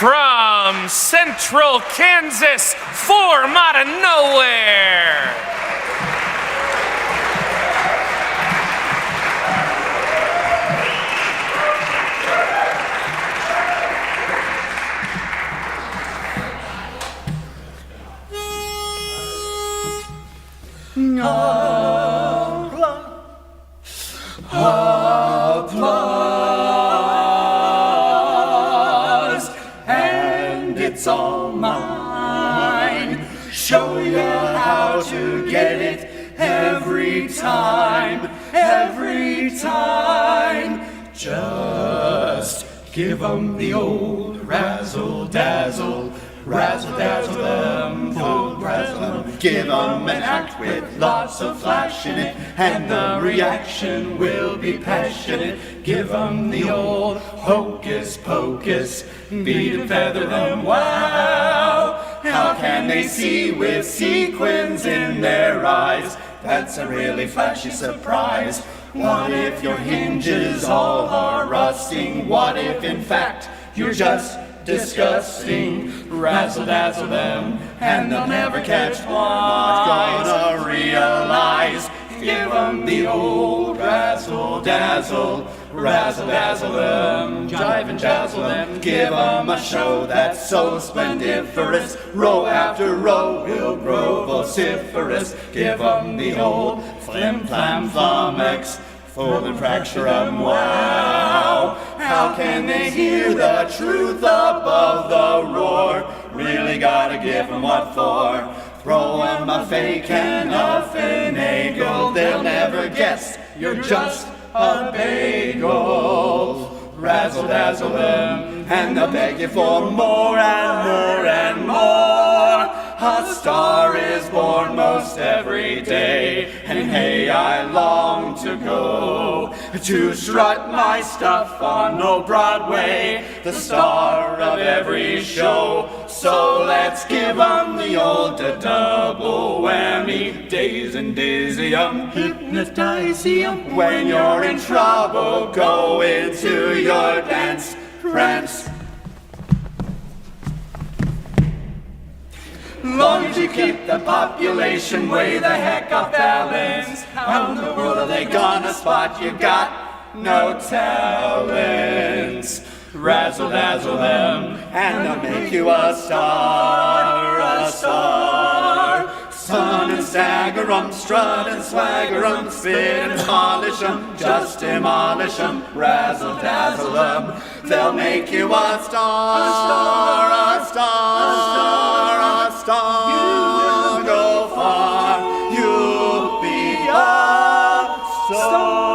From central Kansas, fourmata nowhere. Applause, and it's all mine. Show you how to get it every time, every time. Just give 'em the old razzle dazzle. Razzle dazzle them, old razzle them. Give 'em an act with lots of flash in it, and the reaction will be passionate. Give 'em the old hocus pocus, beat and feather them, wow. How can they see with sequins in their eyes? That's a really flashy surprise. What if your hinges all are rusting? What if in fact you're just disgusting? Razzle dazzle them, and they'll never catch wise. Not gonna realize. Give 'em the old razzle dazzle. Razzle dazzle them, jive and jazzle them. Give 'em a show that's so splendiferous. Row after row will grow vociferous. Give 'em the old flim flam flummox. Fold and fracture 'em, wow. How can they hear the truth above the roar? Really gotta give 'em what for. Throw 'em a fake and a finagle. They'll never guess you're just a bagel. Razzle dazzle them, and they'll beg you for more and more and more. A star is born most every day, and hey, I long to go to strut my stuff on old Broadway, the star of every show. So let's give 'em the old double whammy, daze and dizzy 'em, hypnotize 'em. When you're in trouble, go into your dance prance. Long as you keep the population way the heck off balance, how in the world are they gonna spot you got no talent? Razzle dazzle them, and they'll make you a star, a star. Sun and stagger 'em, strut and swagger 'em, spit and polish 'em, just demolish 'em. Razzle dazzle 'em, they'll make you a star, a star, a star, a star, a star. You will go far, you'll be a star.